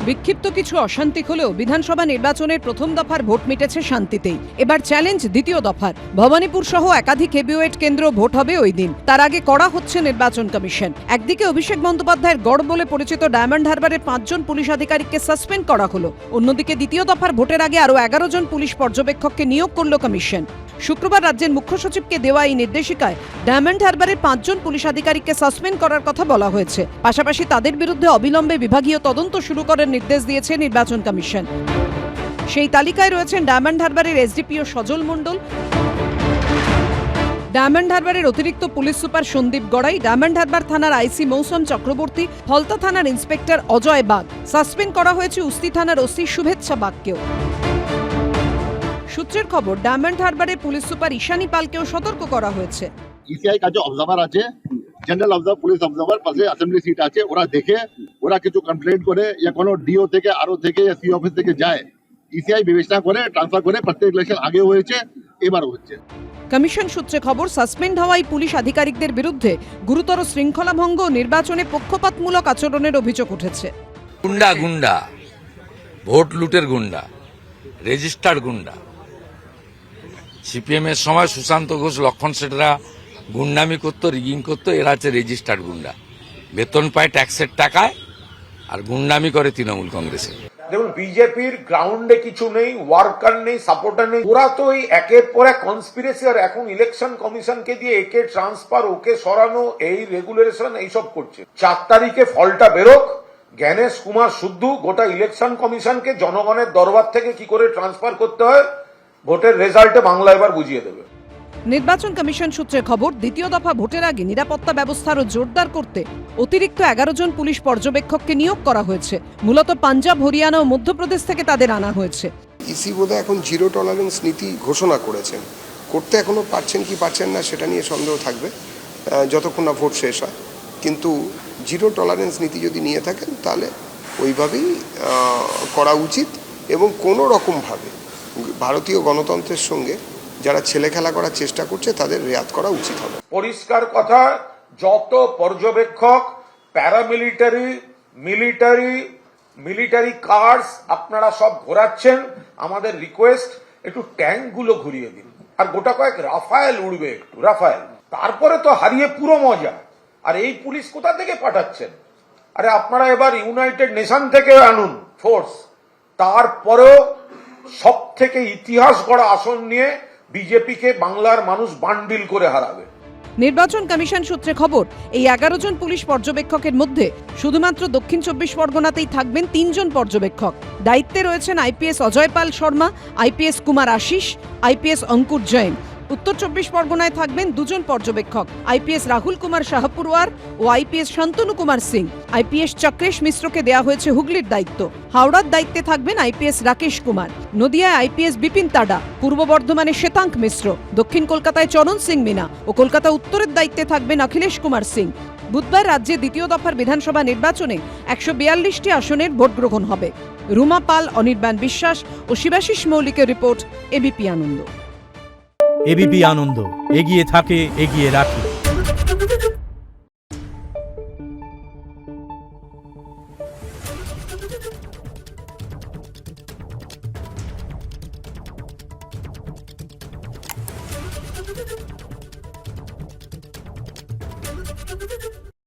বিক্ষিপ্ত কিছু অশান্তি হলেও বিধানসভা নির্বাচনের প্রথম দফার ভোট মিটেছে শান্তিতেই। এবার চ্যালেঞ্জ দ্বিতীয় দফার। ভবানীপুর সহ একাধিক হেভিওয়েট কেন্দ্র ভোট হবে ওই দিন। তার আগে কড়া হচ্ছে নির্বাচন কমিশন। একদিকে অভিষেক বন্দ্যোপাধ্যায়ের গড় বলে পরিচিত ডায়মন্ড হারবারের 5 জন পুলিশ আধিকারিককে সাসপেন্ড করা হলো। অন্যদিকে দ্বিতীয় দফার ভোটের আগে আরও 11 জন পুলিশ পর্যবেক্ষককে নিয়োগ করল কমিশন। শুক্রবার রাজ্যের মুখ্য সচিবকে দেওয়া এই নির্দেশিকায় ডায়মন্ড হারবারের 5 জন পুলিশ আধিকারিককে সাসপেন্ড করার কথা বলা হয়েছে। পাশাপাশি তাদের বিরুদ্ধে অবিলম্বে বিভাগীয় তদন্ত শুরু করার নির্দেশ দিয়েছে নির্বাচন কমিশন। সেই তালিকায় রয়েছেন ডায়মন্ড হারবারের এসডিপিও সজল মণ্ডল, ডায়মন্ড হারবারের অতিরিক্ত police super Sandip Garai, Diamond Harbour থানার আইসি মৌসুম চক্রবর্তী, ফলতা থানার ইন্সপেক্টর অজয় বাগ। সাসপেন্ড করা হয়েছে উস্তি থানার ওসি শুভেচ্ছা বাগকেও। সূত্রের খবর, ডায়মন্ড হারবারের পুলিশ সুপার ঈশানী পালকেও সতর্ক করা হয়েছে। ইসিআই का जो অবজারভার আছে, জেনারেল অবজারভার, পুলিশ অবজারভার পাশে অ্যাসেম্বলি সিট আছে, ওরা দেখে ওরা কিছু কমপ্লেন্ট করে ইয়া কোনো ডিও থেকে আরও থেকে সি অফিস থেকে যায়, ইসিআই বিবেচনা করে ট্রান্সফার করে। প্রত্যেক ইলেকশন আগেও হয়েছে, এবারও হচ্ছে। কমিশন সূত্রে খবর, সাসপেন্ড হওয়ায় পুলিশ আধিকারিকদের বিরুদ্ধে গুরুতর শৃঙ্খলা ভঙ্গ ও নির্বাচনে পক্ষপাতমূলক আচরণের অভিযোগ উঠেছে। গুন্ডা ভোট লুটের গুন্ডা, রেজিস্টার্ড গুন্ডা। সিপিএম এর সময় সুশান্ত ঘোষ, লক্ষণ সেটরা গুন্ডামি করতো, রিগিং করতো। এরা হচ্ছে রেজিস্টার্ড গুন্ডা, বেতন পায় ট্যাক্সের টাকায়, আর গুন্ডামি করে তৃণমূল কংগ্রেসে। দেখুন, বিজেপির গ্রাউন্ডে কিছু নেই, ওয়ার্কার নেই, সাপোর্টার নেই। ওরা তো এই একের পর এক কনস্পিরেসি, আর এখন ইলেকশন কমিশনকে দিয়ে একে ট্রান্সফার, ওকে সরানো, এই রেগুলেশন এইসব করছে। 4 তারিখে ফলটা বেরোক, জ্ঞানেশ কুমার শুদ্ধু গোটা ইলেকশন কমিশনকে জনগণের দরবার থেকে কি করে ট্রান্সফার করতে হয় ভোটের রেজাল্টে বাংলা এবার বুঝিয়ে দেবে। নির্বাচন কমিশন সূত্রে খবর, দ্বিতীয় দফা ভোটের আগে নিরাপত্তা ব্যবস্থা আরও জোরদার করতে অতিরিক্ত 11 জন পুলিশ পর্যবেক্ষককে নিয়োগ করা হয়েছে। মূলত পাঞ্জাব, হরিয়ানা ও মধ্যপ্রদেশ থেকে তাদের আনা হয়েছে। ইসি বোধহয় এখন জিরো টলারেন্স নীতি ঘোষণা করেছেন। করতে এখনো পারছেন কি পারছেন না সেটা নিয়ে সন্দেহ থাকবে যতক্ষণ না ভোট শেষ হয়। কিন্তু জিরো টলারেন্স নীতি যদি নিয়ে থাকেন তাহলে ওইভাবেই করা উচিত, এবং কোনো রকমভাবে ভারতীয় গণতন্ত্রের সঙ্গে যারা ছেলে খেলা করার চেষ্টা করছে তাদের রেয়াত করা উচিত হবে। পরিষ্কার কথা, যত পর্যবেক্ষক, প্যারামিলিটারি, মিলিটারি কার্স আপনারা সব ঘোরাচ্ছেন, আমাদের রিকোয়েস্ট একটু ট্যাঙ্কগুলো ঘুরিয়ে দিন, আর গোটা কয়েক রাফায়েল উড়বে, একটু রাফায়েল। তারপরে তো হারিয়ে পুরো মজা। আর এই পুলিশ কোথা থেকে পাঠাচ্ছেন? আরে আপনারা এবার ইউনাইটেড নেশন থেকে আনুন ফোর্স। তারপরেও সব থেকে ইতিহাস গড়া আসন নিয়ে বিজেপিকে বাংলার মানুষ বান্ডিল করে হারাবে। নির্বাচন কমিশন সূত্রে খবর, এই 11 জন পুলিশ পর্যবেক্ষকের মধ্যে শুধুমাত্র দক্ষিণ 24 পরগনাতেই থাকবেন 3 জন পর্যবেক্ষক। দায়িত্বে রয়েছেন আইপিএস অজয় পাল শর্মা, আইপিএস কুমার আশিস, আইপিএস অঙ্কুর জৈন। উত্তর 24 পরগনায় থাকবেন 2 জন পর্যবেক্ষক, আইপিএস রাহুল কুমার শাহপুরওয়ার ও আইপিএস শান্তনু কুমার সিং। আইপিএস চক্রেশ মিশ্রকে দেওয়া হয়েছে হুগলির দায়িত্ব। হাওড়ার দায়িত্বে থাকবেন আইপিএস রাকেশ কুমার, নদিয়ায় আইপিএস বিপিন তাডা, পূর্ব বর্ধমানে শ্বেতাঙ্ক মিশ্র, দক্ষিণ কলকাতায় চরণ সিং মিনা ও কলকাতা উত্তরের দায়িত্বে থাকবেন অখিলেশ কুমার সিং। বুধবার রাজ্যে দ্বিতীয় দফার বিধানসভা নির্বাচনে 142টি আসনের ভোট গ্রহণ হবে। রুমা পাল, অনির্বাণ বিশ্বাস ও শিবাশিস মৌলিকের রিপোর্ট, এবিপি আনন্দ। এবিপি আনন্দ, এগিয়ে থাকে, এগিয়ে রাখে। Thank you.